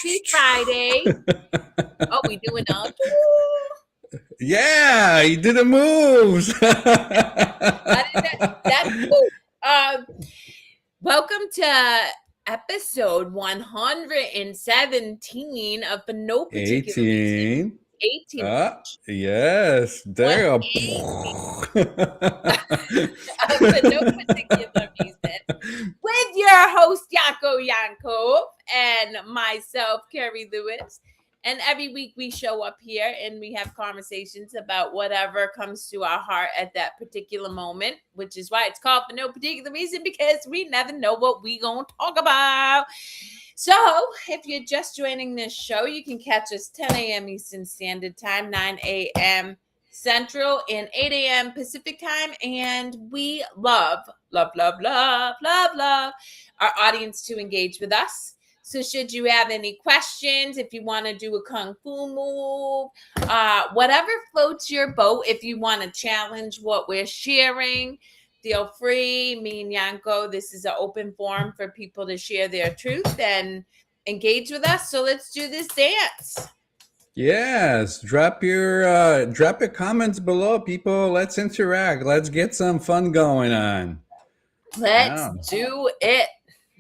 Happy Friday. Oh, we doing all. Yeah, he did the moves. I didn't know. That's cool. Welcome to episode 117 of For No Particular Reason. 18. 18. Yes. There you 118 go. for no particular reason. With your host, Yanko, and myself, Kerri Lewis. And every week we show up here and we have conversations about whatever comes to our heart at that particular moment, which is why it's called For No Particular Reason, because we never know what we gonna talk about. So if you're just joining this show, you can catch us 10 a.m. Eastern Standard Time, 9 a.m. Central, and 8 a.m. Pacific Time. And we love our audience to engage with us. So should you have any questions, if you want to do a kung fu move, whatever floats your boat, if you want to challenge what we're sharing, feel free. Me and Yanko, this is an open forum for people to share their truth and engage with us. So let's do this dance. Yes, drop your comments below, people. Let's interact. Let's get some fun going on. Let's do it.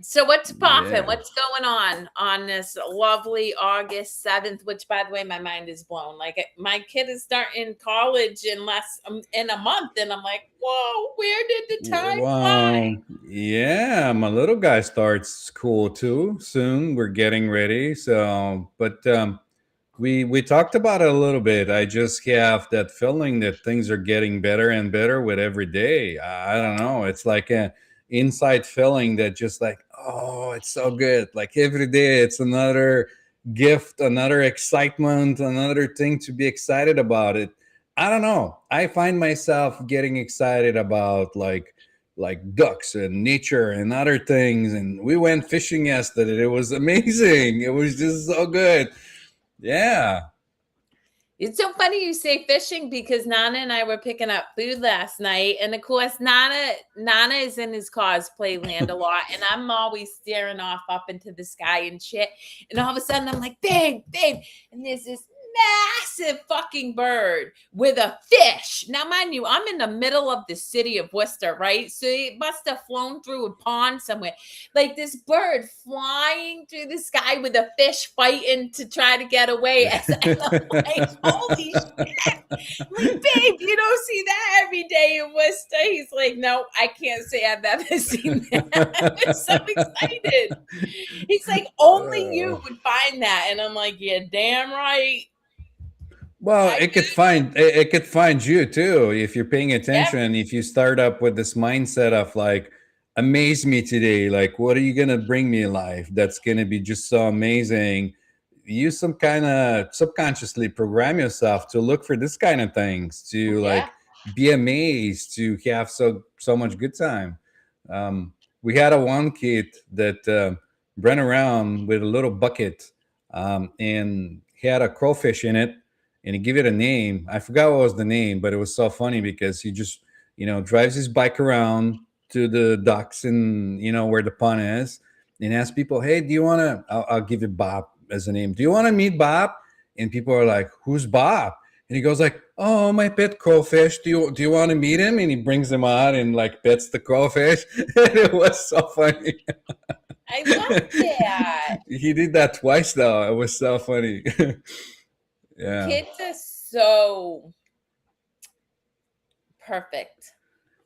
So what's popping? Yeah. What's going on this lovely August 7th, which, by the way, my mind is blown. Like, my kid is starting college in a month, and I'm like, whoa, where did the time fly? Yeah, my little guy starts school too soon. We're getting ready. So, but we talked about it a little bit. I just have that feeling that things are getting better and better with every day. I don't know. It's like a inside feeling that just like, oh, it's so good. Like every day it's another gift, another excitement, another thing to be excited about. It I don't know. I find myself getting excited about like ducks and nature and other things. And we went fishing yesterday. It was amazing. It was just so good. Yeah. It's so funny you say fishing, because Nana and I were picking up food last night, and of course Nana is in his cosplay land a lot, and I'm always staring off up into the sky and shit, and all of a sudden I'm like, babe, and there's this massive fucking bird with a fish. Now, mind you, I'm in the middle of the city of Worcester, right? So it must have flown through a pond somewhere. Like this bird flying through the sky with a fish fighting to try to get away. And I'm like, holy shit. I'm like, babe, you don't see that every day in Worcester. He's like, no, I can't say I've ever seen that. I'm so excited. He's like, only you would find that. And I'm like, yeah, damn right. Well, it could find you too if you're paying attention. If you start up with this mindset of like, amaze me today, like what are you gonna bring me life that's gonna be just so amazing? You some kind of subconsciously program yourself to look for this kind of things, to like be amazed, to have so much good time. We had a one kid that ran around with a little bucket, and he had a crawfish in it, and he gave it a name. I forgot what was the name, but it was so funny because he just, drives his bike around to the docks and, where the pond is, and asks people, hey, do you want to, I'll give you Bob as a name. Do you want to meet Bob? And people are like, who's Bob? And he goes like, oh, my pet crawfish. Do you want to meet him? And he brings him out and like pets the crawfish. And it was so funny. I love that. He did that twice though. It was so funny. Yeah. Kids are so perfect.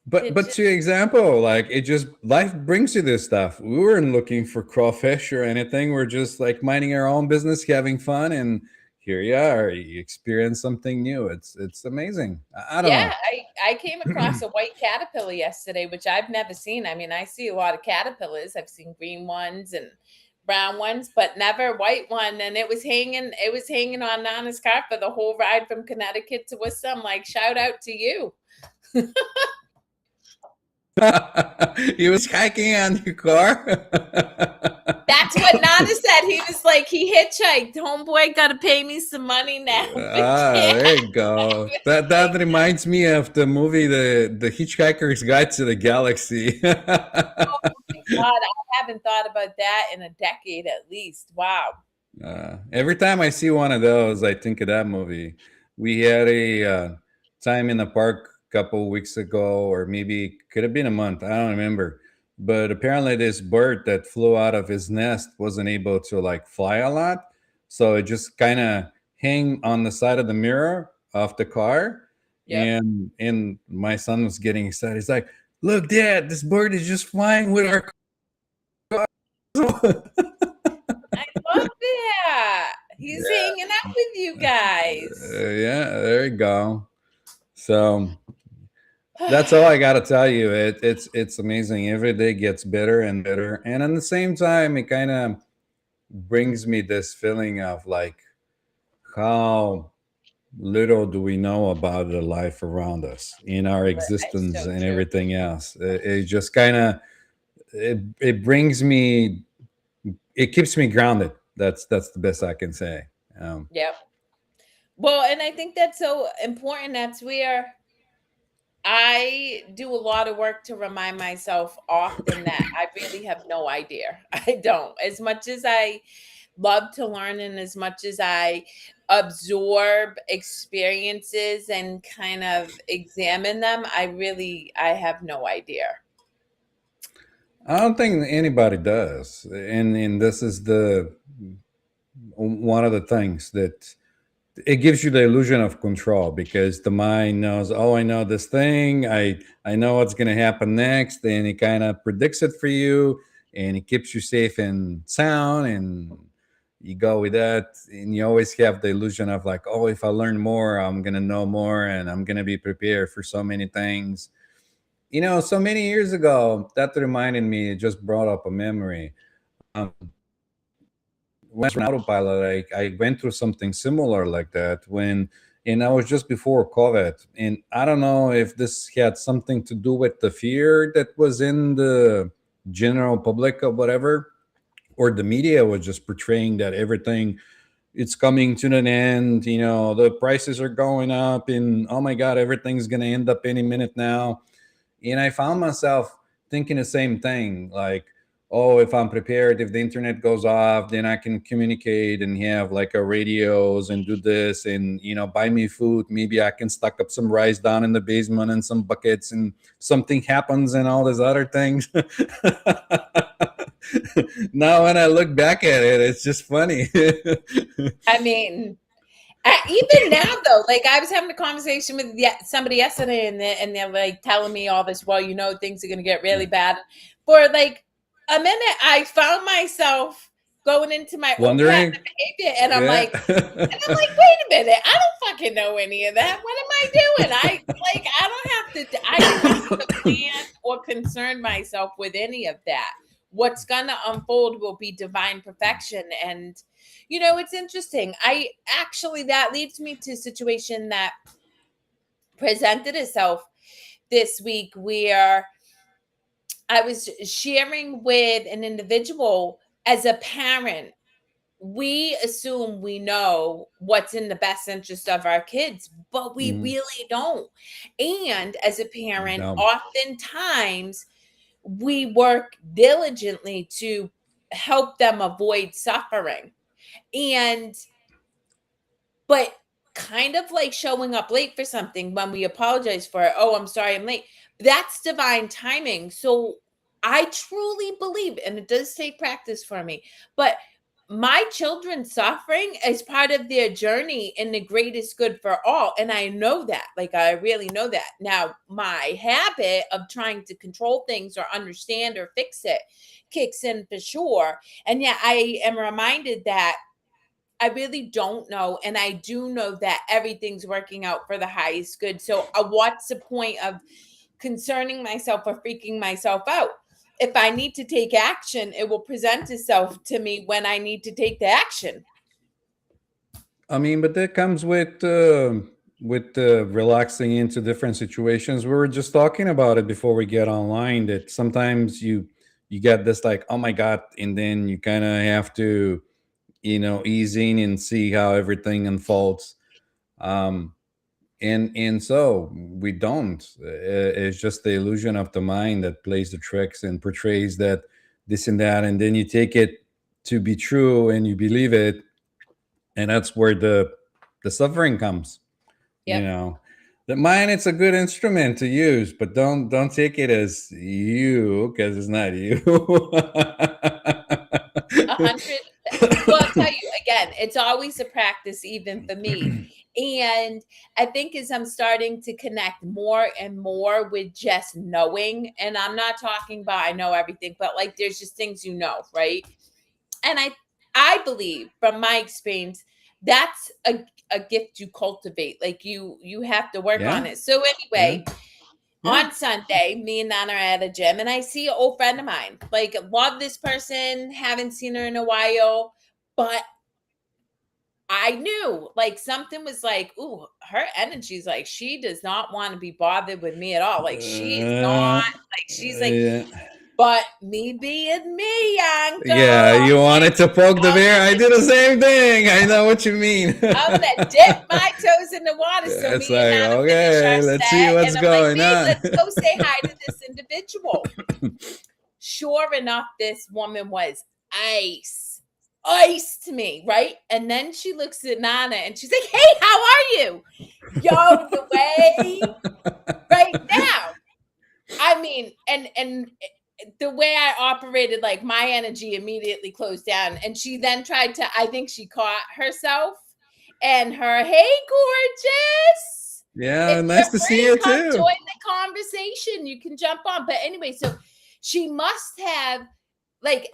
But to example, like it just life brings you this stuff. We weren't looking for crawfish or anything. We're just like minding our own business, having fun, and here you are. You experience something new. It's amazing. I don't know. I came across a white caterpillar yesterday, which I've never seen. I mean, I see a lot of caterpillars. I've seen green ones and brown ones, but never a white one. And it was hanging on Nana's car for the whole ride from Connecticut to Worcester. I'm like, shout out to you. He was hiking on your car. That's what Nana said. He was like, he hitchhiked. Homeboy got to pay me some money now. There you go. That reminds me of the movie, the Hitchhiker's Guide to the Galaxy. Oh my God, I haven't thought about that in a decade at least. Wow. Every time I see one of those, I think of that movie. We had a time in the park a couple weeks ago, or maybe could have been a month. I don't remember. But apparently, this bird that flew out of his nest wasn't able to like fly a lot, so it just kind of hang on the side of the mirror of the car. Yep. And my son was getting excited. He's like, "Look, Dad, this bird is just flying with our car." I love that. He's hanging out with you guys. Yeah, there you go. So that's all I got to tell you. It's amazing. Every day gets better and better, and at the same time, it kind of brings me this feeling of like how little do we know about the life around us in our It's existence so and true. everything else. It just kind of it brings me, it keeps me grounded. That's the best I can say. Um, Yep. Well, and I think that's so important. That's where I do a lot of work to remind myself often that I really have no idea. I don't. As much as I love to learn and as much as I absorb experiences and kind of examine them, I have no idea. I don't think anybody does, and this is the one of the things that it gives you the illusion of control, because the mind knows, oh, I know this thing, I know what's going to happen next, and it kind of predicts it for you, and it keeps you safe and sound, and you go with that, and you always have the illusion of like, oh, if I learn more, I'm going to know more, and I'm going to be prepared for so many things. So many years ago, that reminded me, it just brought up a memory. um, when I was on autopilot, I went through something similar like that and I was just before COVID. And I don't know if this had something to do with the fear that was in the general public or whatever, or the media was just portraying that everything, it's coming to an end. The prices are going up, and oh my God, everything's going to end up any minute now. And I found myself thinking the same thing, like, oh, if I'm prepared, if the internet goes off, then I can communicate and have like a radios and do this and, buy me food. Maybe I can stock up some rice down in the basement and some buckets, and something happens and all these other things. Now, when I look back at it, it's just funny. I mean, even now though, like I was having a conversation with somebody yesterday, and they're like telling me all this. Well, things are going to get really bad. For like a minute, I found myself going into my old pattern Wondering. of behavior, and I'm Yeah. like, wait a minute, I don't fucking know any of that. What am I doing? I don't have to. I don't have to plan or concern myself with any of that. What's gonna unfold will be divine perfection, and it's interesting. I actually that leads me to a situation that presented itself this week where I was sharing with an individual. As a parent, we assume we know what's in the best interest of our kids, but we Mhm. really don't. And as a parent, No. oftentimes we work diligently to help them avoid suffering. And but kind of like showing up late for something when we apologize for it. Oh, I'm sorry, I'm late. That's divine timing. So I truly believe, and it does take practice for me, but my children suffering is part of their journey and the greatest good for all. And I know that, like, I really know that. Now, my habit of trying to control things or understand or fix it kicks in for sure. And yet I am reminded that I really don't know, and I do know that everything's working out for the highest good. So, what's the point of concerning myself or freaking myself out? If I need to take action, it will present itself to me when I need to take the action. I mean, but that comes with relaxing into different situations. We were just talking about it before we get online. That sometimes you get this like, oh my God, and then you kind of have to ease in and see how everything unfolds. Um, and so we don't. It's just the illusion of the mind that plays the tricks and portrays that this and that, and then you take it to be true and you believe it, And that's where the suffering comes. You Yep. know, the mind, it's a good instrument to use, but don't take it as you, because it's not you. 100. Well, I'll tell you again, it's always a practice, even for me. And I think as I'm starting to connect more and more with just knowing, and I'm not talking about I know everything, but like there's just things right? And I believe from my experience, that's a gift you cultivate. Like you have to work on Yeah, it. So yeah, anyway, yeah. on Sunday, me and Nana are at a gym, and I see an old friend of mine. Like, love this person, haven't seen her in a while, but I knew like something was like, ooh, her energy's like she does not want to be bothered with me at all. Like she is not like she's like, Yeah. but me being me, Yanko, Yeah, I'm you like, wanted to poke the I'm bear. I gonna did the same thing. I know what you mean. I'm gonna dip my toes in the water. So It's me and like, Nana finish our okay, let's see set, what's and I'm like, going babe, on. let's go say hi to this individual. Sure enough, this woman was ice to me, right? And then she looks at Nana and she's like, hey, how are you? Yo, the way right now. I mean, and the way I operated, like my energy immediately closed down. And she then tried to, I think she caught herself and her, hey, gorgeous. Yeah, If nice you're to see free, you come too. join the conversation. You can jump on. But anyway, so she must have like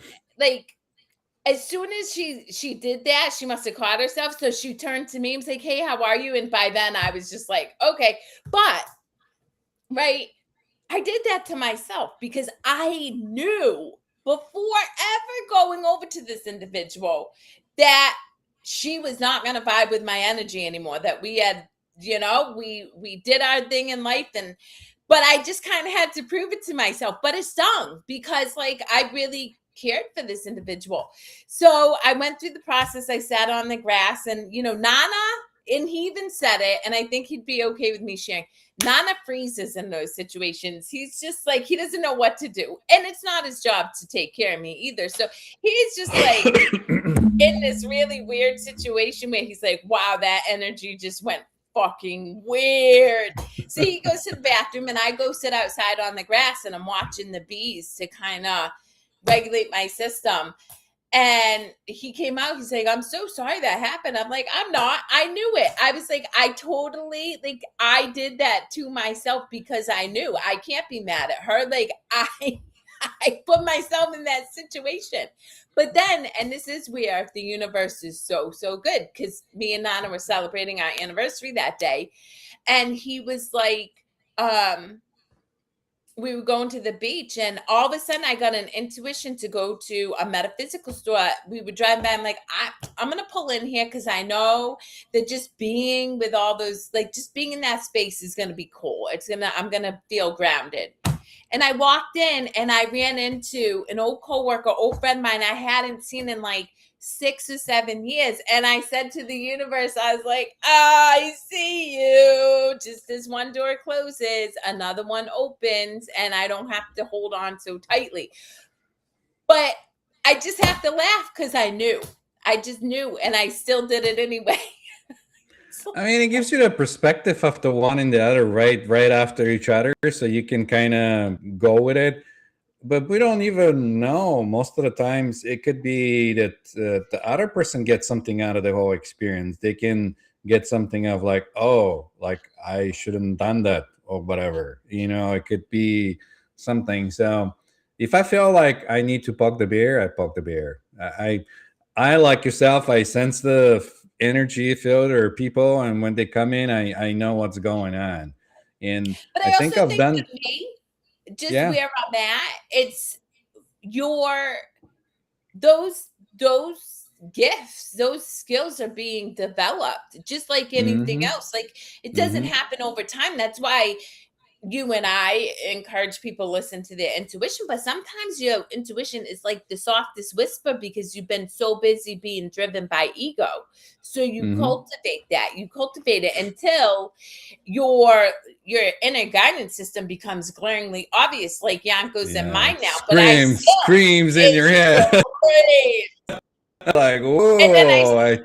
as soon as she did that, she must have caught herself. So she turned to me and was like, hey, how are you? And by then I was just like, okay. But right, I did that to myself because I knew before ever going over to this individual that she was not going to vibe with my energy anymore, that we had, we did our thing in life. And but I just kind of had to prove it to myself. But it stung because like I really cared for this individual. So I went through the process. I sat on the grass and Nana, and he even said it, and I think he'd be okay with me sharing. Nana freezes in those situations. He's just like, he doesn't know what to do. And it's not his job to take care of me either. So he's just like in this really weird situation where he's like, wow, that energy just went fucking weird. So he goes to the bathroom and I go sit outside on the grass and I'm watching the bees to kind of regulate my system. And he came out, he's like, I'm so sorry that happened. I'm like, I'm not. I knew it. I was like, I did that to myself because I knew I can't be mad at her. Like, I put myself in that situation. But then, and this is where the universe is so, so good because me and Nana were celebrating our anniversary that day. And he was like, we were going to the beach and all of a sudden I got an intuition to go to a metaphysical store. We were driving by. I'm like, I'm going to pull in here because I know that just being with all those, like just being in that space is going to be cool. I'm going to feel grounded. And I walked in and I ran into an old coworker, old friend of mine I hadn't seen in like 6 or 7 years. And I said to the universe, I was like, I see you. Just as one door closes, another one opens, and I don't have to hold on so tightly. But I just have to laugh because I knew. I just knew, and I still did it anyway. I mean, it gives you the perspective of the one and the other right after each other, so you can kind of go with it. But we don't even know. Most of the times, it could be that the other person gets something out of the whole experience. They can get something of like, oh, like I shouldn't have done that or whatever. It could be something. So if I feel like I need to poke the bear, I poke the bear. I like yourself. I sense the energy field or people, and when they come in, I know what's going on. And But I I think also I've think done. with me, just Yeah. where I'm at, it's your those gifts, those skills are being developed just like anything Mm-hmm. else. Like it doesn't Mm-hmm. happen over time. That's why you and I encourage people to listen to their intuition, but sometimes your intuition is like the softest whisper because you've been so busy being driven by ego. So you Mm-hmm. cultivate it until your inner guidance system becomes glaringly obvious, like Yanko's in Yeah. mine now. But I Screams in your it's head. still great. Like, And then I whoa.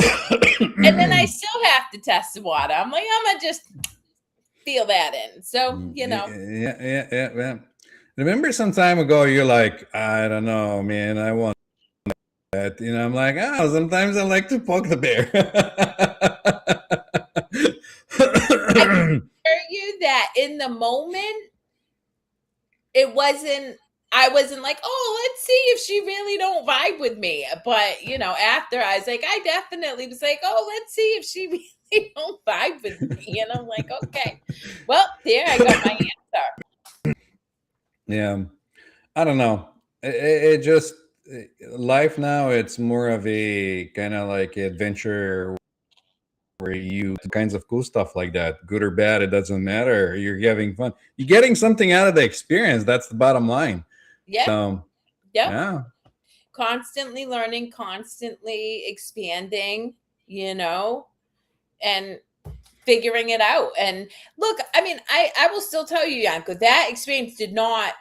And then I still have to test the water. I'm like, I'm gonna just feel that in. So, Yeah. Remember some time ago, you're like, I don't know, man, I want that. I'm like, sometimes I like to poke the bear. I can assure you that in the moment, I wasn't like, oh, let's see if she really don't vibe with me. But after I was like, I definitely was like, oh, let's see if she really don't vibe with me. And I'm like, okay, well, there I got my answer. Yeah, I don't know. It just life now. It's more of a kind of like adventure where you kinds of cool stuff like that, good or bad, it doesn't matter. You're having fun. You're getting something out of the experience. That's the bottom line. Yeah. So Yep. yeah. Constantly learning, constantly expanding, and figuring it out. And look, I mean, I will still tell you, Yanko, that experience did not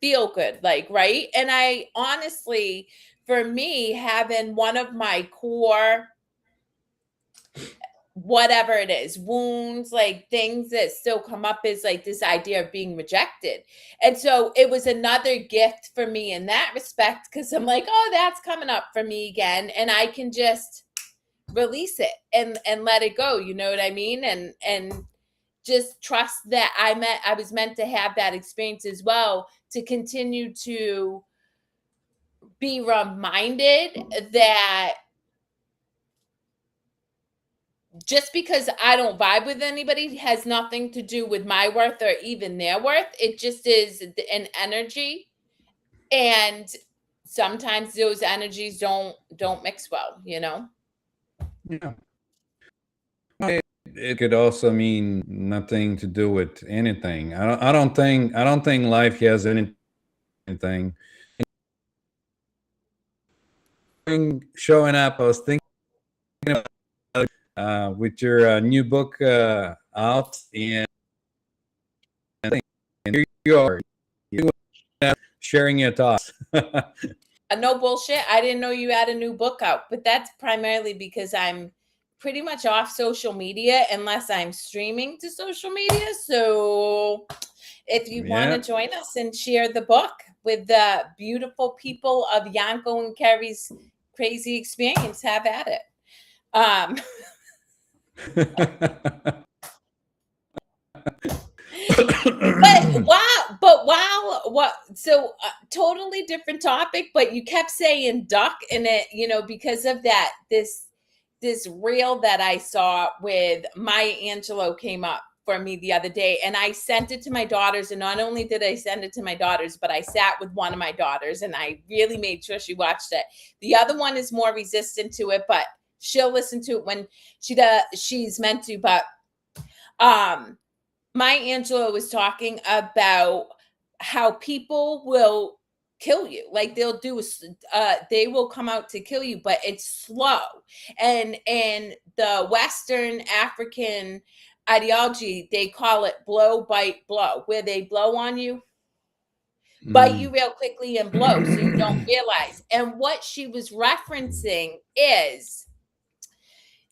feel good, like, right? And I honestly, for me, having one of my core, whatever it is, wounds, like things that still come up, is like this idea of being rejected. And so it was another gift for me in that respect, because I'm like, oh, that's coming up for me again. And I can just release it and let it go. You know what I mean? And just trust that I was meant to have that experience as well, to continue to be reminded that just because I don't vibe with anybody has nothing to do with my worth or even their worth. It just is an energy, and sometimes those energies don't mix well. Yeah. It could also mean nothing to do with anything. I don't think life has anything. Showing up, I was thinking about with your new book out, and here you are, sharing your thoughts. No bullshit. I didn't know you had a new book out, but that's primarily because I'm pretty much off social media unless I'm streaming to social media. So if you want to Yeah. join us and share the book with the beautiful people of Yanko and Kerri's crazy experience, have at it. Totally different topic, but you kept saying duck in it, because of that, this reel that I saw with Maya Angelou came up for me the other day, and I sent it to my daughters. And not only did I send it to my daughters, but I sat with one of my daughters and I really made sure she watched it. The other one is more resistant to it, but she'll listen to it when she's meant to. But Maya Angelou was talking about how people will kill you. Like they will come out to kill you, but it's slow. And the Western African ideology, they call it blow, bite, blow, where they blow on you, bite you real quickly and blow so you don't realize. And what she was referencing is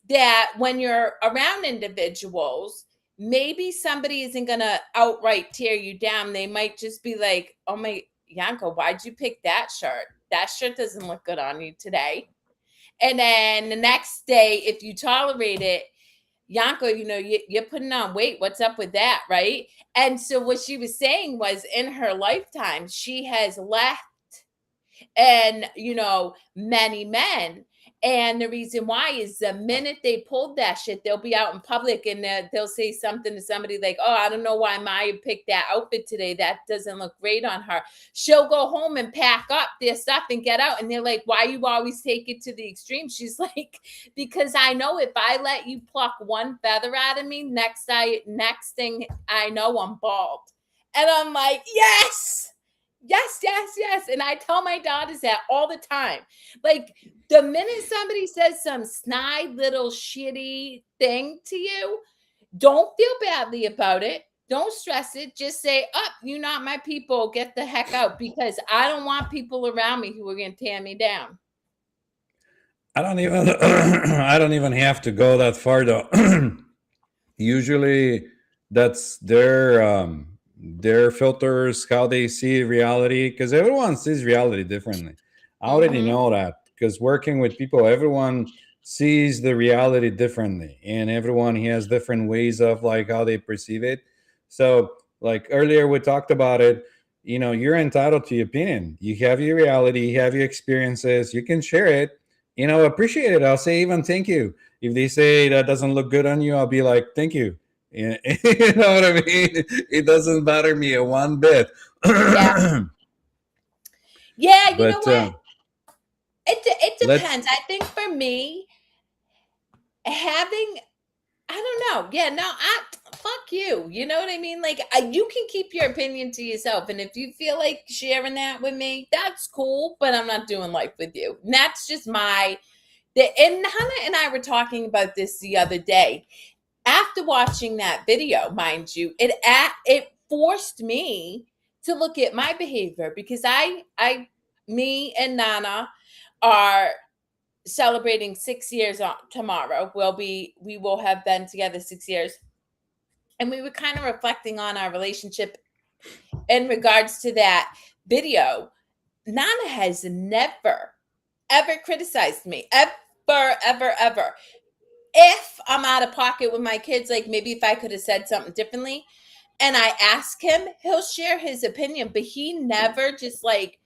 that when you're around individuals, maybe somebody isn't going to outright tear you down. They might just be like, oh my, Yanko, why'd you pick that shirt? That shirt doesn't look good on you today. And then the next day, if you tolerate it, Yanko, you're putting on weight. What's up with that? Right. And so what she was saying was, in her lifetime, she has left and many men. And the reason why is the minute they pulled that shit, they'll be out in public and they'll say something to somebody like, oh, I don't know why Maya picked that outfit today. That doesn't look great on her. She'll go home and pack up their stuff and get out. And they're like, why you always take it to the extreme? She's like, because I know if I let you pluck one feather out of me, next thing I know, I'm bald. And I'm like, yes. Yes, yes, yes. And I tell my daughters that all the time. Like, the minute somebody says some snide little shitty thing to you, don't feel badly about it. Don't stress it. Just say, you're not my people. Get the heck out, because I don't want people around me who are going to tear me down. I don't even I don't even have to go that far though. Usually that's their filters, how they see reality, because everyone sees reality differently. I already Mm-hmm. know that because working with people, everyone sees the reality differently, and everyone has different ways of like how they perceive it. So like earlier we talked about it, you're entitled to your opinion. You have your reality, you have your experiences, you can share it, appreciate it. I'll say even thank you. If they say that doesn't look good on you, I'll be like, thank you. Yeah, you know what I mean? It doesn't bother me a one bit. Yeah. Yeah, you know But what? It let's, depends. I think for me, having I don't know. Yeah, no, I fuck you. You know what I mean? Like, you can keep your opinion to yourself, and if you feel like sharing that with me, that's cool. But I'm not doing life with you. And that's just my. And Hannah and I were talking about this the other day. After watching that video, mind you, it forced me to look at my behavior because me and Nana are celebrating 6 years on tomorrow. We will have been together 6 years, and we were kind of reflecting on our relationship in regards to that video. Nana has never ever criticized me, ever. If I'm out of pocket with my kids, like maybe if I could have said something differently, and I ask him, he'll share his opinion, but he never just like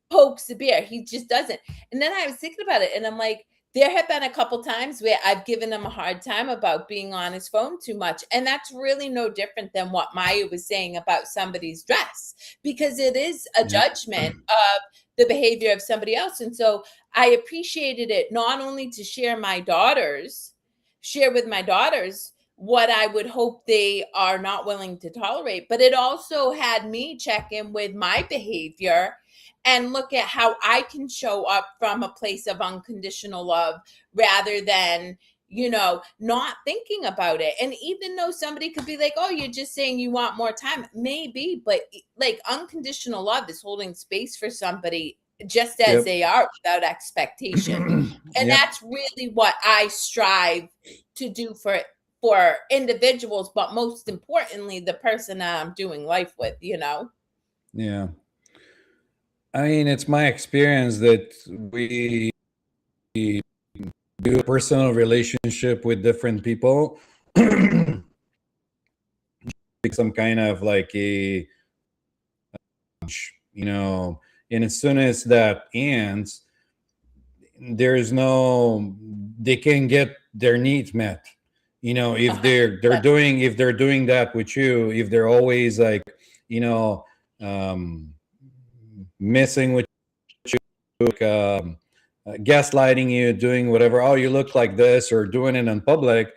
pokes the bear. He just doesn't. And then I was thinking about it, and I'm like, there have been a couple times where I've given him a hard time about being on his phone too much. And that's really no different than what Maya was saying about somebody's dress, because it is a yeah, judgment of the behavior of somebody else. And so I appreciated it not only to share with my daughters what I would hope they are not willing to tolerate, but it also had me check in with my behavior and look at how I can show up from a place of unconditional love rather than, not thinking about it. And even though somebody could be like, oh, you're just saying you want more time, maybe, but like unconditional love is holding space for somebody just as yep, they are without expectation. And yep, that's really what I strive to do for individuals, but most importantly, the person that I'm doing life with. yeah. I mean, it's my experience that we do a personal relationship with different people, some kind of like you know, and as soon as that ends, there's no, they can get their needs met. If they're doing that with you, if they're always like, you know, um, messing with you, like, gaslighting you, doing whatever. Oh, you look like this, or doing it in public.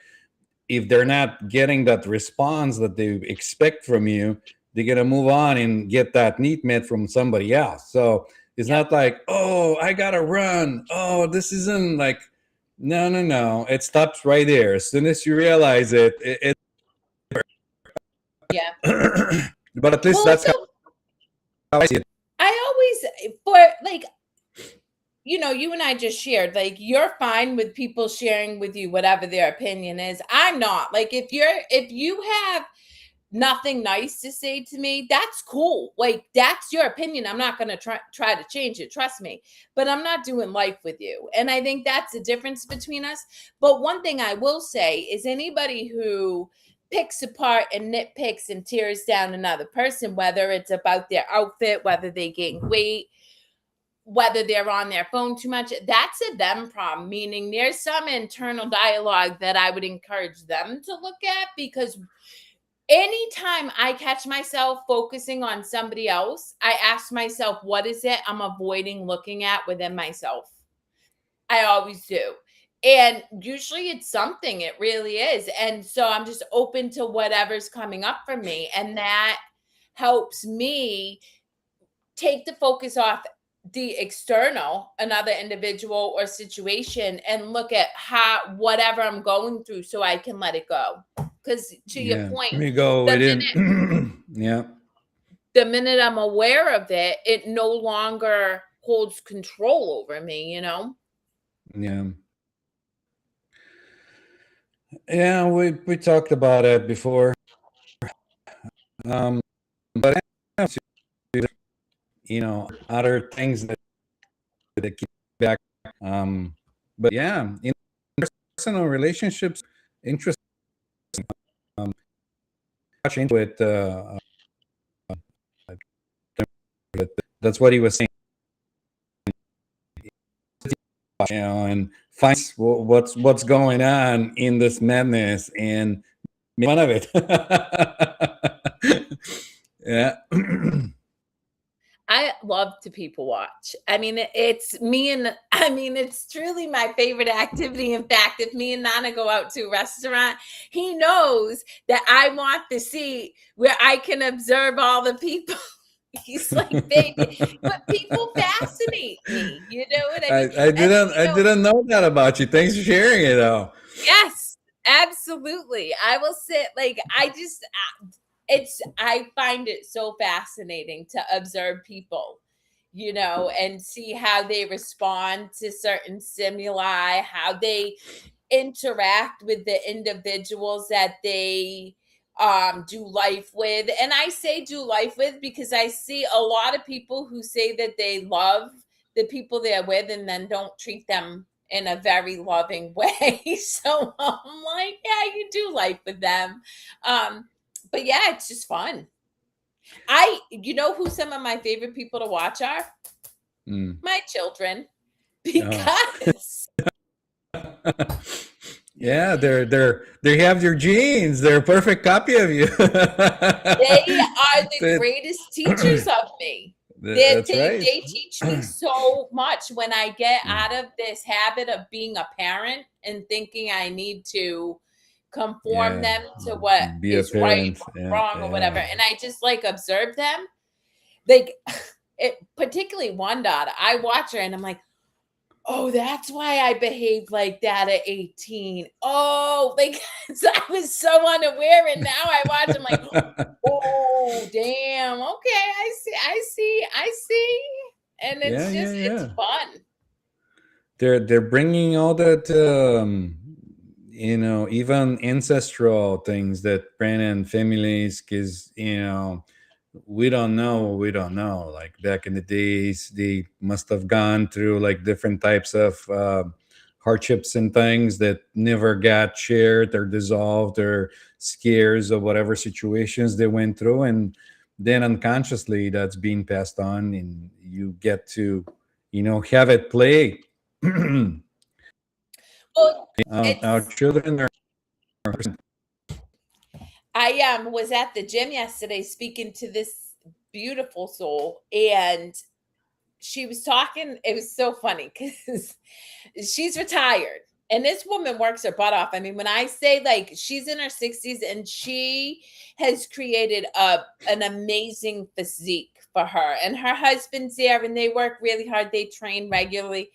If they're not getting that response that they expect from you, they're gonna move on and get that need met from somebody else. So it's Yep. not like, oh, I gotta run. Oh, this isn't like, no, no, no. It stops right there. As soon as you realize Yeah. but at least Well, that's so how I see it. I always for like you and I just shared, like, you're fine with people sharing with you whatever their opinion is. I'm not. Like, if you have nothing nice to say to me, that's cool. Like, that's your opinion. I'm not going to try to change it, trust me. But I'm not doing life with you. And I think that's the difference between us. But one thing I will say is anybody who picks apart and nitpicks and tears down another person, whether it's about their outfit, whether they gain weight, whether they're on their phone too much, that's a them problem, meaning there's some internal dialogue that I would encourage them to look at, because anytime I catch myself focusing on somebody else, I ask myself, what is it I'm avoiding looking at within myself? I always do. And usually it's something, it really is. And so I'm just open to whatever's coming up for me. And that helps me take the focus off the external, another individual or situation, and look at how whatever I'm going through so I can let it go. Because to your Yeah, point, there you go. the We minute didn't. Yeah, the minute I'm aware of it, it no longer holds control over me. Yeah. Yeah, we talked about it before. But I have other things that keep back. Um, but yeah, in personal relationships, interesting. Um, Much into it. But that's what he was saying. And finds what's going on in this madness and make fun of it. Yeah. I love to people watch. I mean, it's me and I mean, it's truly my favorite activity. In fact, if me and Nana go out to a restaurant, he knows that I want to see where I can observe all the people. He's like, baby, but people fascinate me. You know what I mean? I And didn't know that about you. Thanks for sharing it though. yes, absolutely. I will sit like I just I find it so fascinating to observe people, and see how they respond to certain stimuli, how they interact with the individuals that they do life with. And I say do life with because I see a lot of people who say that they love the people they're with and then don't treat them in a very loving way. So I'm like, yeah, you do life with them. But yeah, it's just fun. You know who some of my favorite people to watch are? Mm. My children, Oh. because Yeah, they have your genes. They're a perfect copy of you. they are the greatest teachers of me. They, That's they, right. they teach me so much when I get Mm. out of this habit of being a parent and thinking I need to conform Yeah, them to what be a is right parent. or Yeah, wrong or whatever. yeah. And I just like observe them. Like particularly one daughter, I watch her and I'm like, oh, that's why I behaved like that at 18. Oh, like so I was so unaware. And now I watch, I'm like, oh, damn. Okay, I see. And Yeah, yeah, it's yeah. fun. They're bringing all that, even ancestral things that Brandon families, because we don't know. Like back in the days, they must have gone through like different types of hardships and things that never got shared or dissolved, or scares or whatever situations they went through, and then unconsciously that's being passed on, and you get to have it play. Well, Our it's children are. I was at the gym yesterday speaking to this beautiful soul, and she was talking. It was so funny because she's retired and this woman works her butt off. I mean, when I say like she's in her 60s and she has created an amazing physique for her, and her husband's there and they work really hard, they train regularly.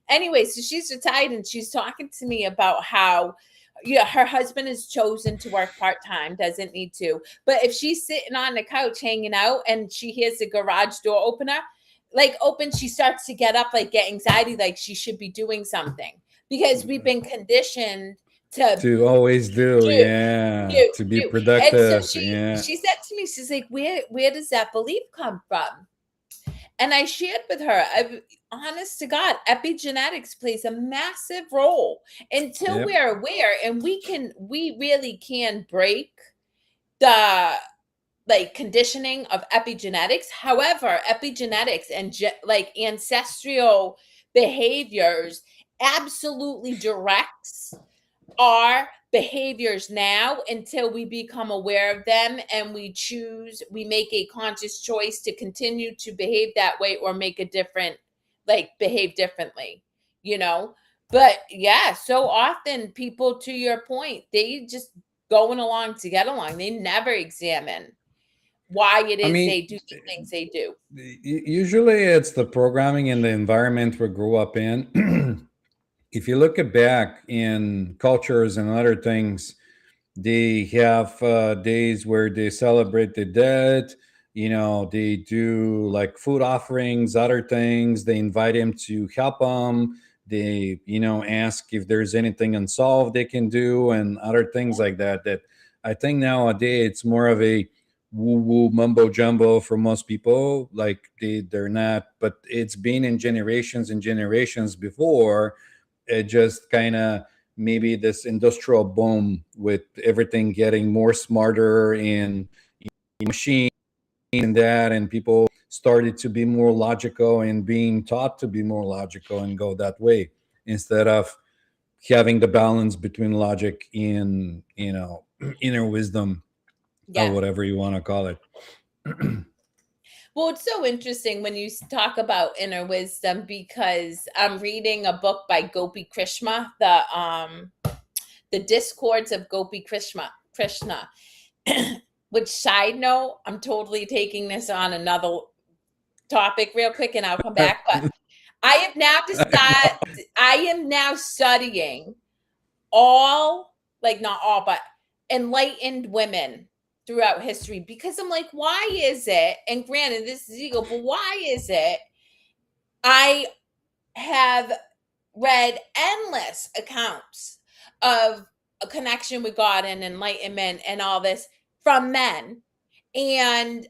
Anyway, so she's retired and she's talking to me about how her husband has chosen to work part-time, doesn't need to, but if she's sitting on the couch hanging out and she hears the garage door opener like open, she starts to get up, like get anxiety, like she should be doing something because we've been conditioned to To always do, do, yeah, do, to be do. And so productive, she yeah. she said to me, she's like, where does that belief come from? And I shared with her, honest to God, epigenetics plays a massive role until Yep. we're aware, and we really can break the like conditioning of epigenetics. However, epigenetics and like ancestral behaviors absolutely directs our behaviors now until we become aware of them and we make a conscious choice to continue to behave that way or make a different, like behave differently, you know. But yeah, so often people, to your point, they just going along to get along, they never examine why it I is mean, they do the things they do. usually it's the programming and the environment we grew up in. If you look at back in cultures and other things, they have days where they celebrate the dead. They do like food offerings, other things. They invite him to help them. they ask if there's anything unsolved they can do, and other things like that. That I think nowadays it's more of a woo woo mumbo jumbo for most people. Like they're not, but it's been in generations and generations before. It just kind of maybe this industrial boom with everything getting more smarter and machine and that, and people started to be more logical and being taught to be more logical and go that way instead of having the balance between logic and inner wisdom, or Yeah. whatever you want to call it. Well, it's so interesting when you talk about inner wisdom, because I'm reading a book by Gopi Krishna, the Discords of Gopi Krishna. Which, side note, I'm totally taking this on another topic real quick and I'll come back. But I have now decided, I am now studying all, like not all, but enlightened women throughout history, because I'm like, why is it? And granted, this is ego, but why is it? I have read endless accounts of a connection with God and enlightenment and all this from men. And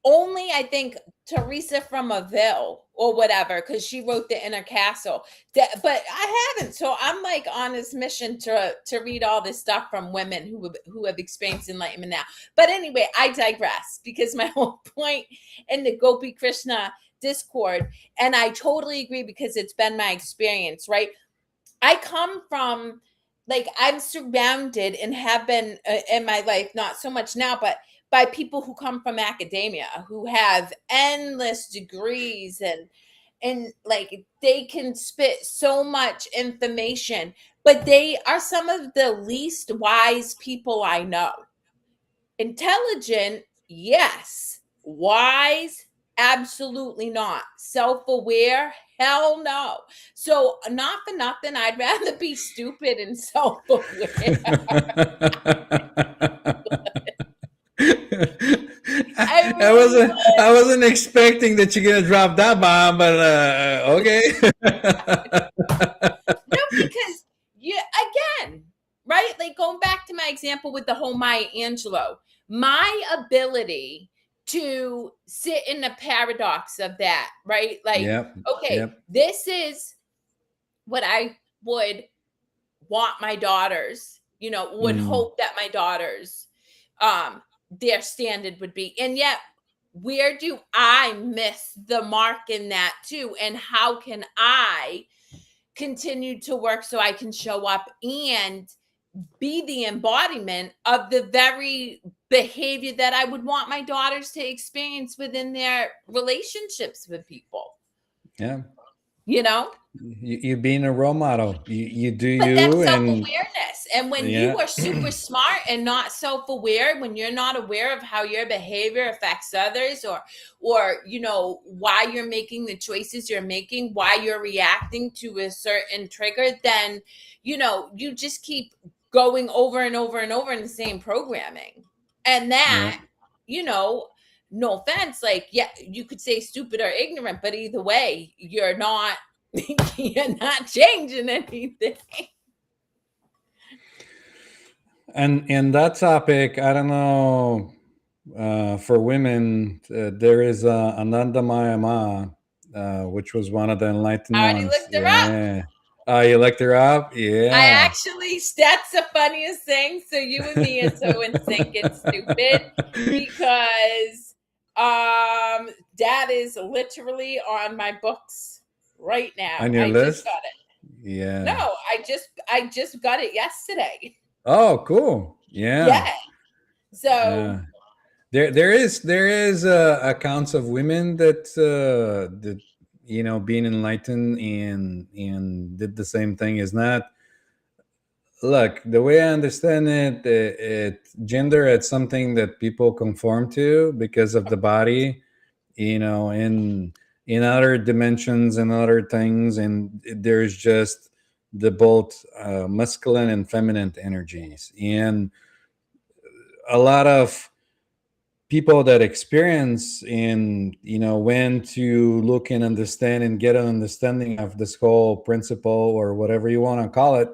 only, I think, Teresa from Avil or whatever, because she wrote The Inner Castle. But I haven't. So I'm like on this mission to read all this stuff from women who have experienced enlightenment now. But anyway, I digress, because my whole point in the Gopi Krishna Discord, and I totally agree because it's been my experience, right? I come from, like, I'm surrounded and have been in my life, not so much now, but by people who come from academia, who have endless degrees, and like they can spit so much information, but they are some of the least wise people I know. Intelligent, yes. Wise, absolutely not. Self-aware, hell no. So, not for nothing, I'd rather be stupid and self-aware. I I really wasn't would. I wasn't expecting that you're gonna drop that bomb, but okay. No, because you, again, right? Like going back to my example with the whole Maya Angelou, my ability to sit in the paradox of that, right? Like, Yep. okay, Yep. this is what I would want my daughters, would Mm, hope that my daughters, their standard would be. And yet, where do I miss the mark in that too? And how can I continue to work so I can show up and be the embodiment of the very behavior that I would want my daughters to experience within their relationships with people, yeah. you know? You being a role model. You do But that's you, and self-awareness. And when you yeah. are super smart and not self-aware, when you're not aware of how your behavior affects others, or why you're making the choices you're making, why you're reacting to a certain trigger, then you just keep going over and over and over in the same programming. And Yeah. that, no offense, like, yeah, you could say stupid or ignorant, but either way, you're not you're not changing anything. And that topic, I don't know. For women, there is Ananda Mayama, which was one of the enlightened I already ones. looked her up. Yeah. You looked her up? I Yeah. actually, that's the funniest thing. So you and me are so in sync. It's stupid because that is literally on my books right now. On your I just list? got it. No, Yeah. I just got it yesterday. Oh, cool. Yeah. Yeah. So Yeah. There is accounts of women that being enlightened and did the same thing. Is not, look, the way I understand it, gender, it's something that people conform to because of the body, in other dimensions and other things, and there's just the both masculine and feminine energies, and a lot of people that experience in, when to look and understand and get an understanding of this whole principle or whatever you want to call it,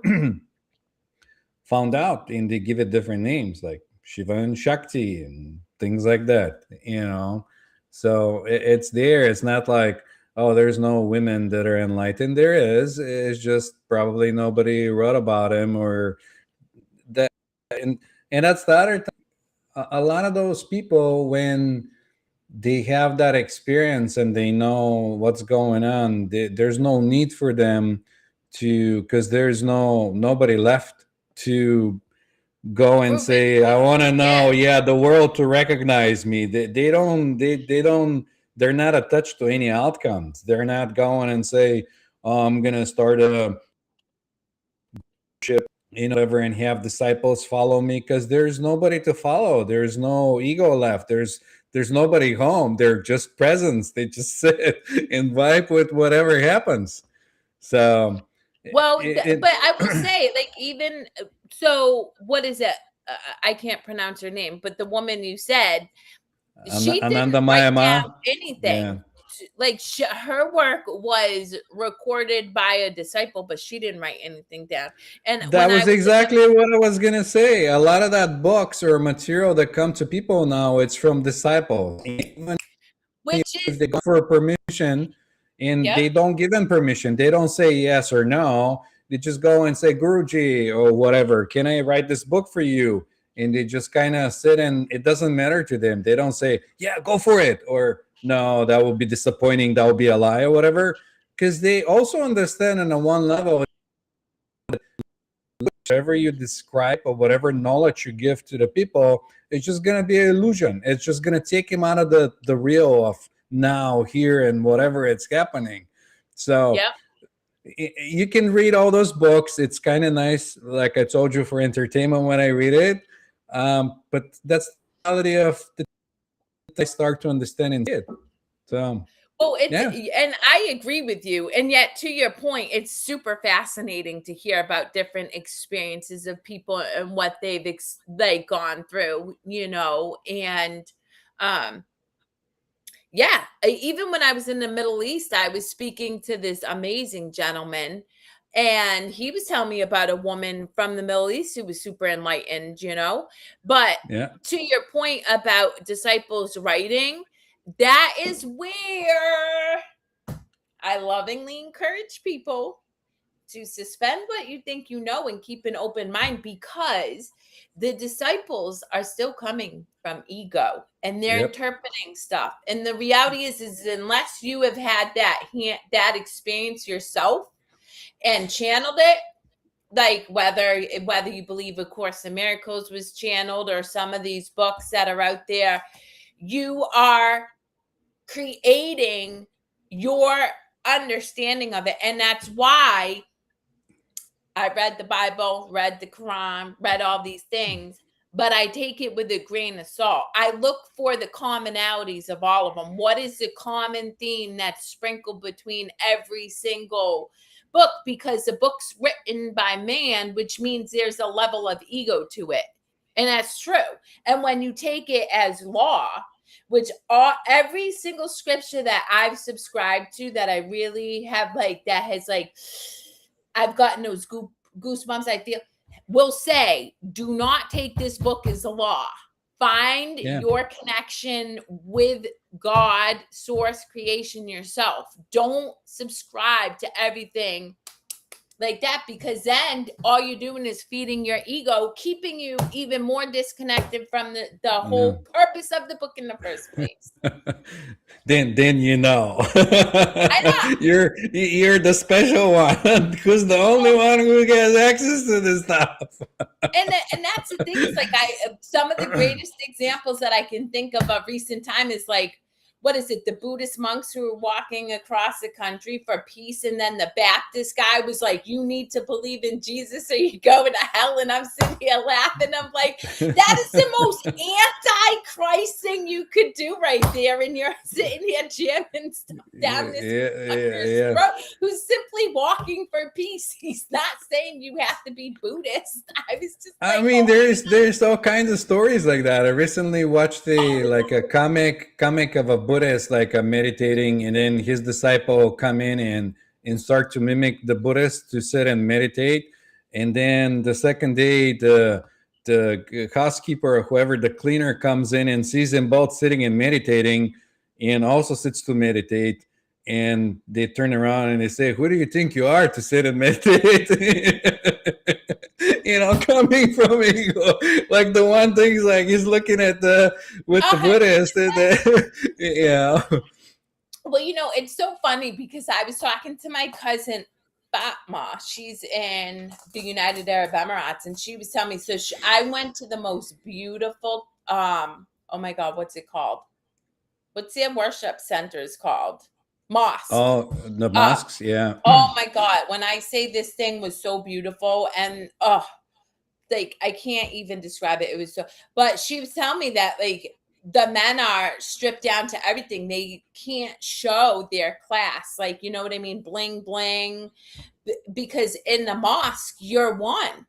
found out, and they give it different names like Shiva and Shakti and things like that, So it's there. It's not like, oh, there's no women that are enlightened. There is. It's just probably nobody wrote about him or that. And that's the other thing. A lot of those people, when they have that experience and they know what's going on, there's no need for them to, because there's nobody left to go and Prove it. say, I want to know, Yeah. yeah, the world to recognize me. They don't, they don't, they're not attached to any outcomes. They're not going and say, oh, I'm gonna start a ship, whatever, and have disciples follow me, because there's nobody to follow. There's no ego left. There's nobody home. They're just presence. They just sit and vibe with whatever happens. So Well, it, but I will say, like, even so, what is it? I can't pronounce her name, but the woman you said, she didn't Ananda write Mayama, down anything. yeah. Like, her work was recorded by a disciple, but she didn't write anything down. And That when I was was in the, exactly what I was gonna say. A lot of that books or material that come to people now, it's from disciples. Even which if is, they go for permission and yep, they don't give them permission, they don't say yes or no. They just go and say, Guruji or whatever, can I write this book for you? And they just kind of sit, and it doesn't matter to them. They don't say, yeah, go for it, or no, that will be disappointing, that will be a lie, or whatever. Because they also understand on a one level, whatever you describe or whatever knowledge you give to the people, it's just going to be an illusion. It's just going to take him out of the real of now, here, and whatever it's happening. So yep. you can read all those books. It's kind of nice, like I told you, for entertainment when I read it. But that's the reality of the I start to understand and see it. So Well, it's, yeah, and I agree with you. And yet, to your point, it's super fascinating to hear about different experiences of people and what they've like gone through, and um yeah, even when I was in the Middle East, I was speaking to this amazing gentleman, and he was telling me about a woman from the Middle East who was super enlightened. But yeah, to your point about disciples writing, that is where I lovingly encourage people to suspend what you think you know and keep an open mind, because the disciples are still coming from ego and they're yep, interpreting stuff. And the reality is unless you have had that experience yourself and channeled it, like whether you believe A Course in Miracles was channeled or some of these books that are out there, you are creating your understanding of it. And that's why I read the Bible, read the Quran, read all these things, but I take it with a grain of salt. I look for the commonalities of all of them. What is the common theme that's sprinkled between every single book? Because the book's written by man, which means there's a level of ego to it. And that's true. And when you take it as law, which every single scripture that I've subscribed to, that I really have, like, that has, like, I've gotten those goosebumps, I feel, will say, do not take this book as a law. Find yeah. your connection with God, source, creation yourself. Don't subscribe to everything like that, because then all you're doing is feeding your ego, keeping you even more disconnected from the Yeah. whole purpose of the book in the first place. then I know. you're the special one who's the only one who gets access to this stuff. And that's the thing, is like, some of the greatest examples that I can think of recent time is like what is it, the Buddhist monks who were walking across the country for peace, and then the Baptist guy was like, you need to believe in Jesus or you go to hell. And I'm sitting here laughing. I'm like, that is the most anti-Christ thing you could do right there. And you're sitting here jamming stuff down this throat, who's simply walking for peace. He's not saying you have to be Buddhist. I was just like, I mean, there's all kinds of stories like that. I recently watched a comic of a Buddhist meditating, and then his disciple come in and start to mimic the Buddhist to sit and meditate, and then the second day the housekeeper or whoever, the cleaner, comes in and sees them both sitting and meditating, and also sits to meditate. And they turn around and they say, who do you think you are to sit and meditate? Coming from ego. Like, the one thing is like, he's looking at the Buddhist. Well, it's so funny because I was talking to my cousin Fatma. She's in the United Arab Emirates, and she was telling me, so I went to the most beautiful, oh my God, what's it called? What's their worship centers called? Mosque. Oh, the mosques, yeah. Oh my God. When I say this thing was so beautiful, and I can't even describe it. It was so, but she was telling me that the men are stripped down to everything. They can't show their class. You know what I mean? Bling, bling. Because in the mosque, you're one.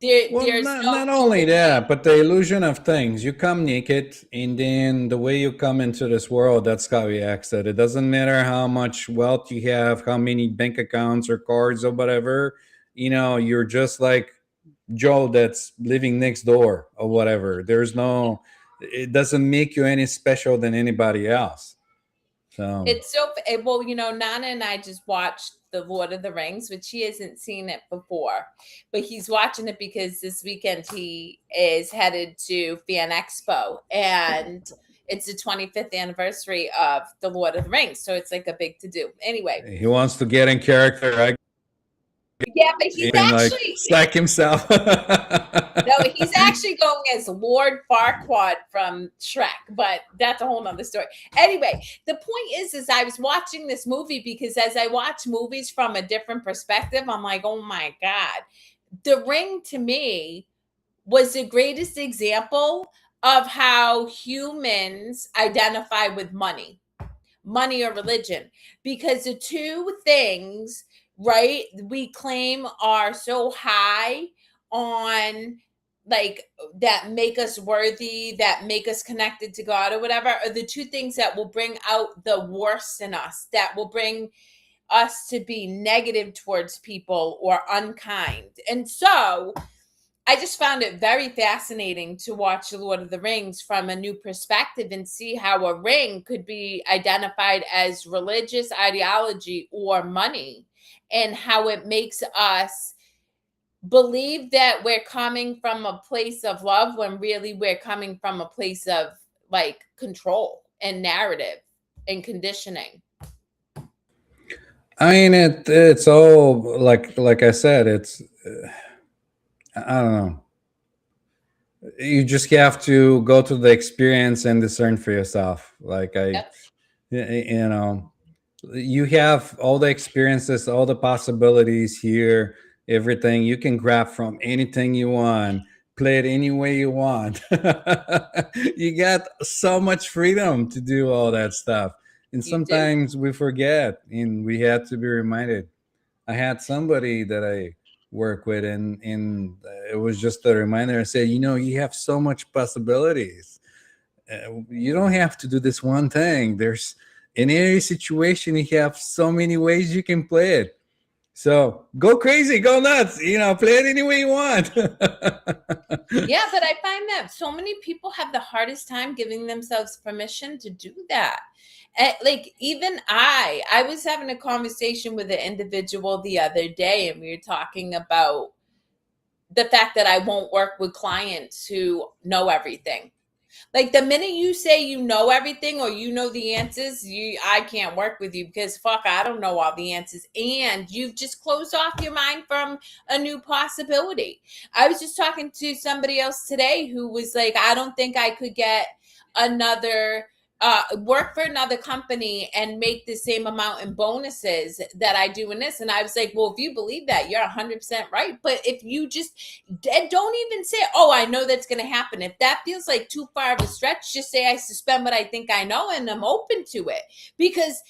There's not only that, but the illusion of things. You come naked, and then the way you come into this world, that's how you exit. It doesn't matter how much wealth you have, how many bank accounts or cards or whatever. You're just like Joe that's living next door or whatever. It doesn't make you any special than anybody else. So it's so well, Nana and I just watched The Lord of the Rings, which he hasn't seen it before, but he's watching it because this weekend he is headed to Fan Expo, and it's the 25th anniversary of The Lord of the Rings, so it's like a big to do. Anyway, he wants to get in character. Yeah, but he's actually like himself. No, he's actually going as Lord Farquaad from Shrek, but that's a whole nother story. Anyway, the point is I was watching this movie because as I watch movies from a different perspective, I'm like, oh my God. The Ring to me was the greatest example of how humans identify with money or religion, because the two things, right, we claim are so high on, that make us worthy, that make us connected to God or whatever, are the two things that will bring out the worst in us, that will bring us to be negative towards people or unkind. And so I just found it very fascinating to watch The Lord of the Rings from a new perspective and see how a ring could be identified as religious ideology or money, and how it makes us believe that we're coming from a place of love when really we're coming from a place of control and narrative and conditioning. I mean, it's all like I said, it's I don't know. You just have to go to the experience and discern for yourself. You have all the experiences, all the possibilities here, everything. You can grab from anything you want, play it any way you want. You got so much freedom to do all that stuff. And sometimes we forget, and we had to be reminded. I had somebody that I work with, and it was just a reminder. I said, you have so much possibilities. You don't have to do this one thing. There's in every situation, you have so many ways you can play it. So go crazy, go nuts, play it any way you want. Yeah, but I find that so many people have the hardest time giving themselves permission to do that. Even I was having a conversation with an individual the other day, and we were talking about the fact that I won't work with clients who know everything. The minute you say you know everything or you know the answers, I can't work with you because I don't know all the answers. And you've just closed off your mind from a new possibility. I was just talking to somebody else today who was like, I don't think I could get another work for another company and make the same amount in bonuses that I do in this. And I was like, well, if you believe that, you're 100% right. But if you just don't even say, oh, I know that's going to happen. If that feels like too far of a stretch, just say I suspend what I think I know and I'm open to it, because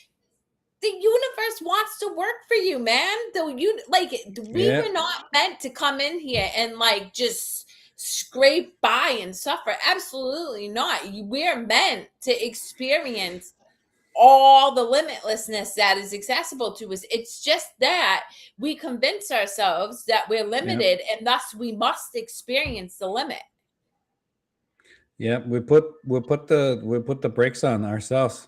the universe wants to work for you, man. Though you like, we Yeah. were not meant to come in here and like just scrape by and suffer. Absolutely not. We're meant to experience all the limitlessness that is accessible to us. It's just that we convince ourselves that we're Yeah. limited and thus we must experience the limit. Yeah. We put the brakes on ourselves.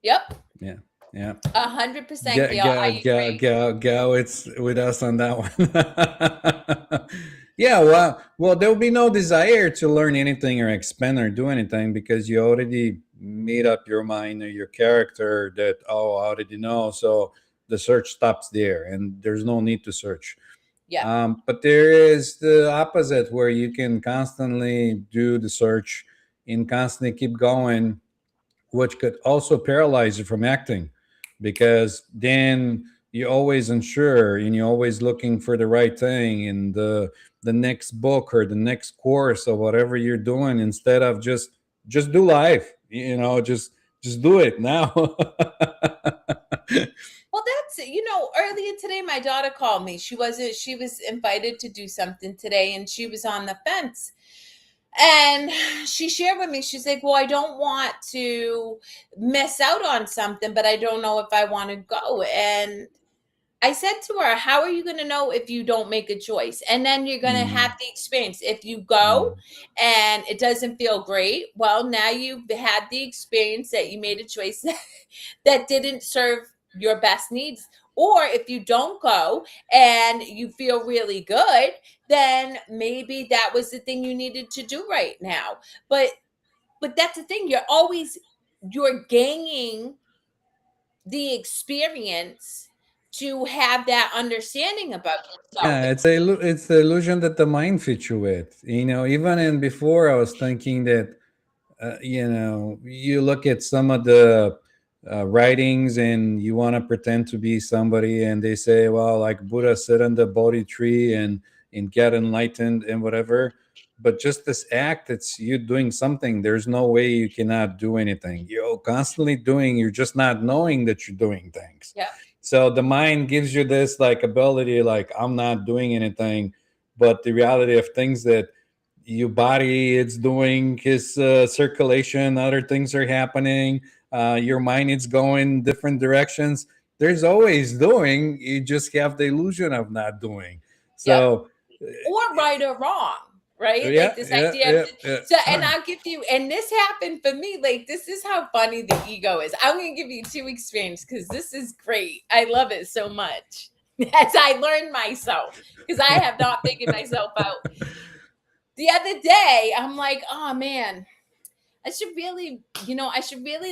Yep. Yeah. Yeah. 100%, Gail. I agree. Go. It's with us on that one. Yeah. Well, there will be no desire to learn anything or expand or do anything because you already made up your mind or your character that, oh, I already know. So the search stops there and there's no need to search. Yeah. But there is the opposite where you can constantly do the search and constantly keep going, which could also paralyze you from acting because then you're always unsure and you're always looking for the right thing in the next book or the next course or whatever you're doing instead of just do life, just do it now. Well, that's, earlier today my daughter called me. She was invited to do something today and she was on the fence. And she shared with me, she's like, well, I don't want to miss out on something, but I don't know if I want to go. And I said to her, how are you going to know if you don't make a choice? And then you're going to have Mm, the experience. If you go mm. and it doesn't feel great, well, now you've had the experience that you made a choice that didn't serve your best needs. Or if you don't go and you feel really good, then maybe that was the thing you needed to do right now. But that's the thing. You're gaining the experience to have that understanding about yourself. Yeah, it's the illusion that the mind fits you with. Even in before, I was thinking that you look at some of the writings and you want to pretend to be somebody, and they say, well, like Buddha sit on the Bodhi tree and get enlightened and whatever. But just this act, it's you doing something. There's no way you cannot do anything. You're constantly doing. You're just not knowing that you're doing things. Yeah. So the mind gives you this like ability, like I'm not doing anything, but the reality of things that your body it's doing is circulation, other things are happening, your mind is going different directions. There's always doing, you just have the illusion of not doing. Yep. So Or right or wrong, right? yeah, Like this yeah, idea of yeah, so, and yeah. I'll give you, and this happened for me. Like, this is how funny the ego is. I'm gonna give you two experiences because this is great. I love it so much. As I learn myself, because I have not figured myself out. The other day, I'm like, oh man, I should really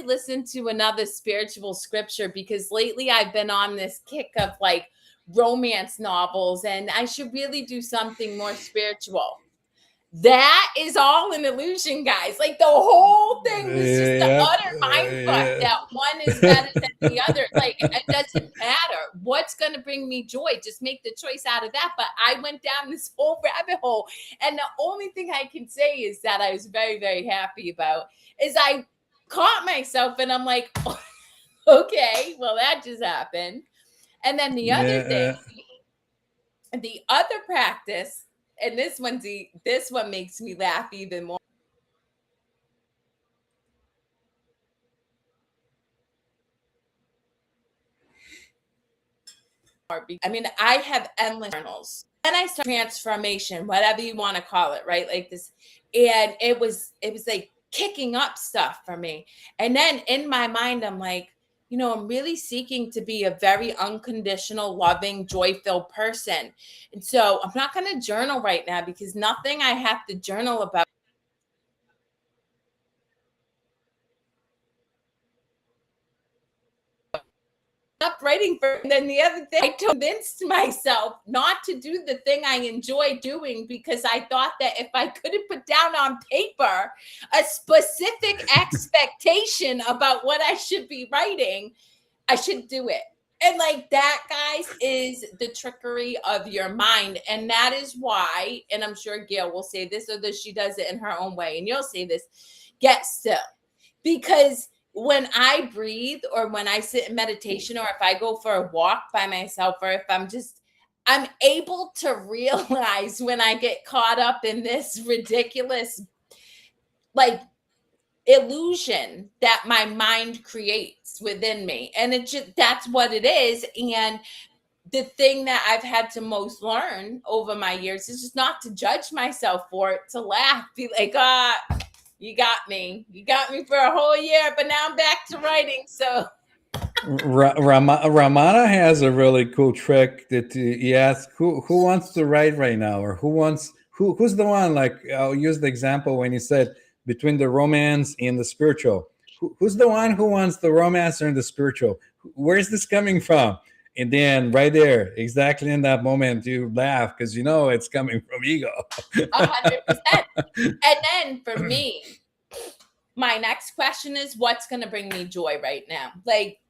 listen to another spiritual scripture because lately I've been on this kick of like romance novels and I should really do something more spiritual. That is all an illusion, guys. Like the whole thing was just the Yep, utter mind fuck yeah. that one is better than the other. Like it doesn't matter. What's going to bring me joy? Just make the choice out of that. But I went down this whole rabbit hole. And the only thing I can say is that I was very, very happy about is I caught myself and I'm like, okay, well, that just happened. And then Yeah, the other practice, and this one makes me laugh even more. I mean, I have endless journals. And I start transformation, whatever you want to call it, right? Like this, and it was like kicking up stuff for me. And then in my mind, I'm like, I'm really seeking to be a very unconditional, loving, joy-filled person. And so I'm not going to journal right now because nothing I have to journal about up writing for, and then the other thing, I convinced myself not to do the thing I enjoy doing because I thought that if I couldn't put down on paper a specific expectation about what I should be writing, I should do it. And like that, guys, is the trickery of your mind. And that is why, and I'm sure Gail will say this, or that she does it in her own way, and you'll say this, get still. Because when I breathe, or when I sit in meditation, or if I go for a walk by myself, or if I'm able to realize when I get caught up in this ridiculous, like, illusion that my mind creates within me. And it just, that's what it is. And the thing that I've had to most learn over my years is just not to judge myself for it, to laugh, be like, you got me for a whole year, but now I'm back to writing. So Ramana has a really cool trick that he asks who wants to write right now, or who's the one. Like, I'll use the example when he said between the romance and the spiritual. Who's the one who wants the romance and the spiritual? Where's this coming from? And then right there, exactly in that moment, you laugh because you know it's coming from ego. 100%. And then for me, my next question is, what's going to bring me joy right now? Like,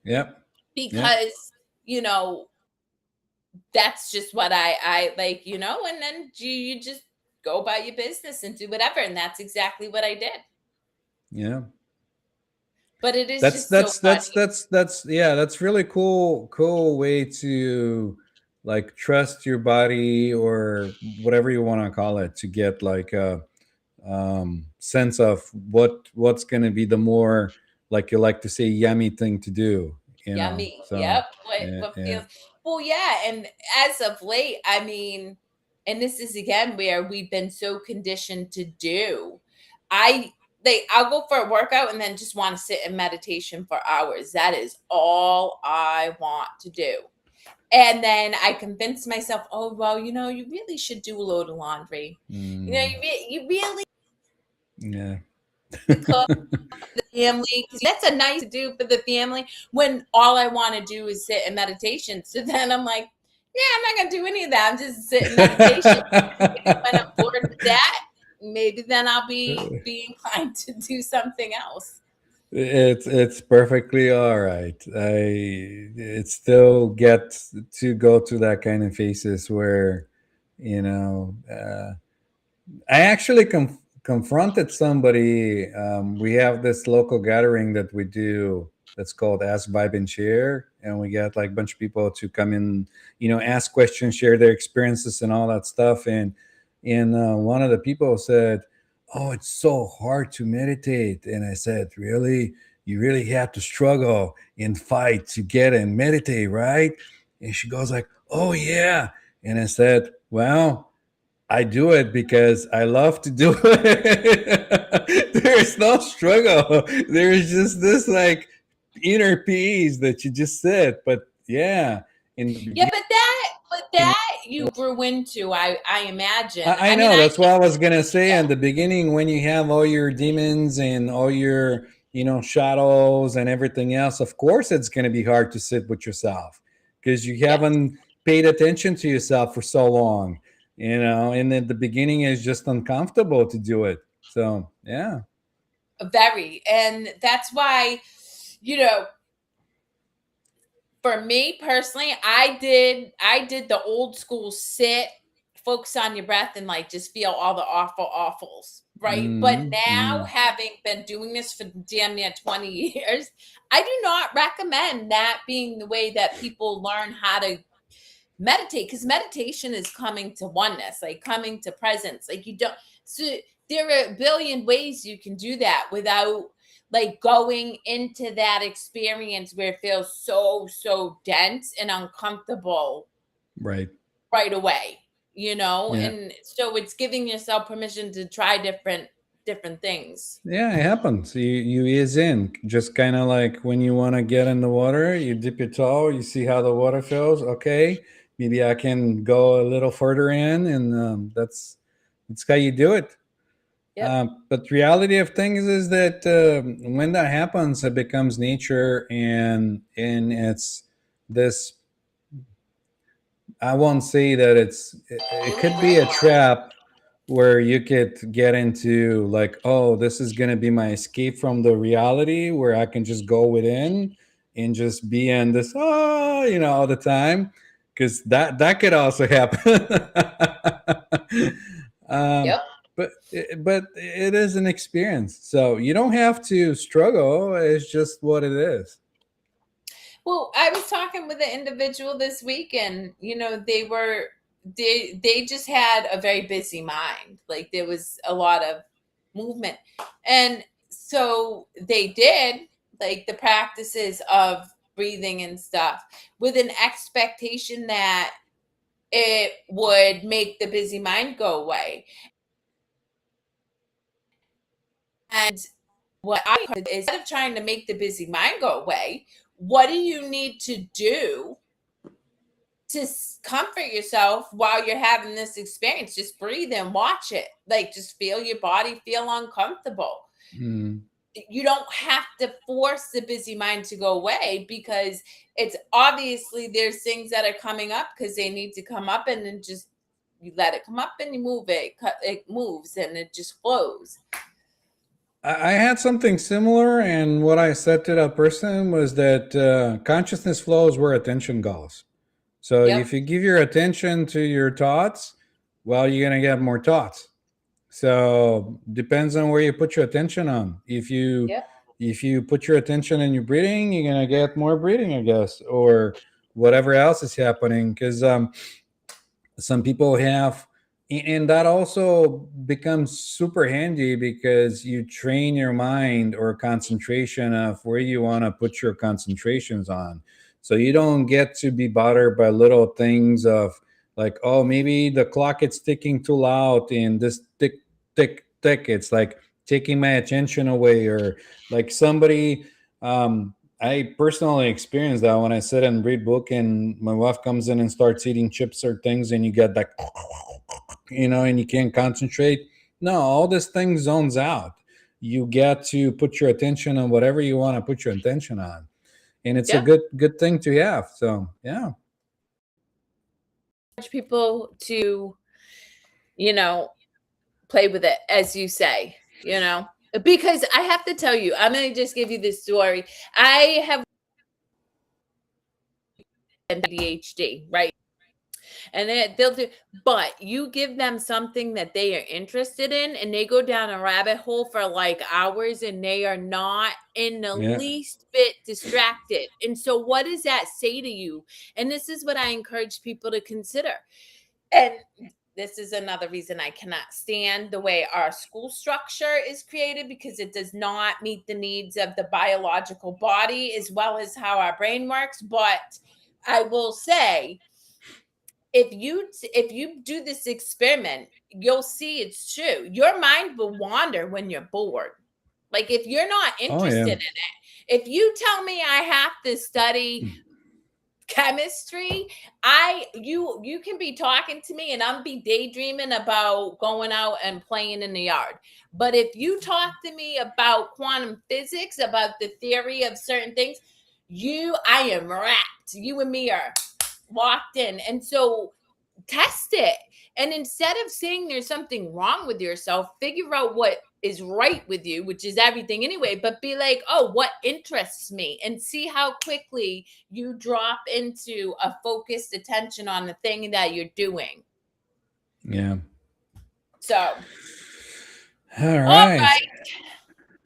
yep. Because, you know, that's just what I like, you know, and then you just go about your business and do whatever. And that's exactly what I did. Yeah. But it is that's really cool way to like trust your body, or whatever you want to call it, to get like a sense of what's going to be the more, like you like to say, yummy thing to do, yummy. so Yep. yeah, What yeah. feels, well, yeah. And as of late, I mean, and this is again where we've been so conditioned to do. I'll go for a workout and then just want to sit in meditation for hours. That is all I want to do. And then I convince myself, oh, well, you know, you really should do a load of laundry. You know, you really Yeah. cook the family, because that's a nice to do for the family when all I want to do is sit in meditation. So then I'm like, yeah, I'm not going to do any of that. I'm just sitting in meditation. When I'm bored with that, maybe then I'll be inclined to do something else. It's perfectly all right. It still get to go to that kind of phases where, you know, I actually confronted somebody. We have this local gathering that we do that's called Ask, Vibe, and Share, and we get like a bunch of people to come in, ask questions, share their experiences, and all that stuff. And one of the people said, "Oh, it's so hard to meditate," and I said, "Really? You really have to struggle and fight to get and meditate, right?" And she goes like, "Oh yeah," and I said, "Well." I do it because I love to do it. There's no struggle. There's just this like inner peace that you just said. But yeah, in the Yeah, beginning, but that you grew into, I imagine. I I mean, know that's what I was gonna say. In the beginning, when you have all your demons and all your shadows and everything else, of course it's gonna be hard to sit with yourself because you yes, haven't paid attention to yourself for so long. And at the beginning is just uncomfortable to do it. So yeah. very. And that's why, you know, for me personally, I did the old school sit, focus on your breath, and like just feel all the awfuls, right? But now, Mm-hmm. having been doing this for damn near 20 years, I do not recommend that being the way that people learn how to meditate, because meditation is coming to oneness, like coming to presence. Like, you don't, so there are a billion ways you can do that without like going into that experience where it feels so dense and uncomfortable Right. right away, Yeah. and so it's giving yourself permission to try different things. Yeah, it happens. You ease in, just kind of like when you want to get in the water, you dip your toe, you see how the water feels. Okay, maybe I can go a little further in, and that's how you do it. Yep. But reality of things is that when that happens, it becomes nature, and it's this. I won't say that it could be a trap where you could get into like, oh, this is going to be my escape from the reality where I can just go within and just be in this, oh, all the time, because that could also happen. um, Yep. but it is an experience, so you don't have to struggle. It's just what it is. Well, I was talking with an individual this week, and they just had a very busy mind. Like there was a lot of movement, and so they did like the practices of breathing and stuff with an expectation that it would make the busy mind go away. And what I heard is, instead of trying to make the busy mind go away, what do you need to do to comfort yourself while you're having this experience? Just breathe and watch it. Like, just feel your body feel uncomfortable. Mm. You don't have to force the busy mind to go away, because it's obviously there's things that are coming up because they need to come up, and then just you let it come up and you move it. It moves and it just flows. I had something similar, and what I said to that person was that consciousness flows where attention goes. So Yep. if you give your attention to your thoughts, well, you're gonna get more thoughts. So depends on where you put your attention on. Yep. If you put your attention in your breathing, you're gonna get more breathing, I guess, or whatever else is happening. Because some people have, and that also becomes super handy because you train your mind or concentration of where you want to put your concentrations on, so you don't get to be bothered by little things of like, oh, maybe the clock is ticking too loud and this tick tick tick, it's like taking my attention away, or like somebody, I personally experienced that when I sit and read book and my wife comes in and starts eating chips or things, and you get that, and you can't concentrate. No, all this thing zones out. You get to put your attention on whatever you want to put your attention on, and it's a Yep. good thing to have. So yeah. People to, you know, play with it, as you say, because I have to tell you, I'm going to just give you this story. I have ADHD, right? And they'll do, but you give them something that they are interested in, and they go down a rabbit hole for like hours, and they are not in the Yeah. least bit distracted. And so, what does that say to you? And this is what I encourage people to consider. And this is another reason I cannot stand the way our school structure is created, because it does not meet the needs of the biological body as well as how our brain works. But I will say, if you do this experiment, you'll see it's true. Your mind will wander when you're bored. Like, if you're not Oh interested yeah. in it, if you tell me I have to study chemistry, you can be talking to me and I'm be daydreaming about going out and playing in the yard. But if you talk to me about quantum physics, about the theory of certain things, I am wrapped. You and me are locked in. And so test it. And instead of saying there's something wrong with yourself, figure out what is right with you, which is everything anyway, but be like, oh, what interests me? And see how quickly you drop into a focused attention on the thing that you're doing. Yeah. So, All all right. right,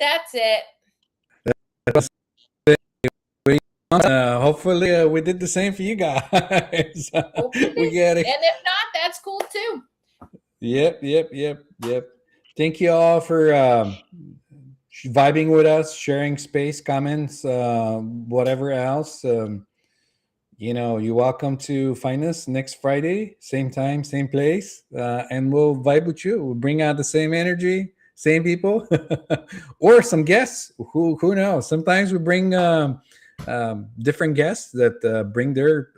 that's it. Hopefully, we did the same for you guys. We Hopefully. get it. And if not, that's cool too. Yep. Thank you all for vibing with us, sharing space, comments, whatever else. You're welcome to find us next Friday, same time, same place, and we'll vibe with you. We'll bring out the same energy, same people, or some guests. Who knows? Sometimes we bring different guests that bring their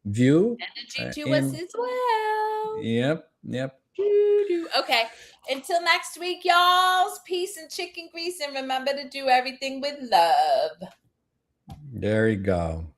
view. Energy to us And as well. yep. Okay. Until next week, y'all. Peace and chicken grease. And remember to do everything with love. There you go.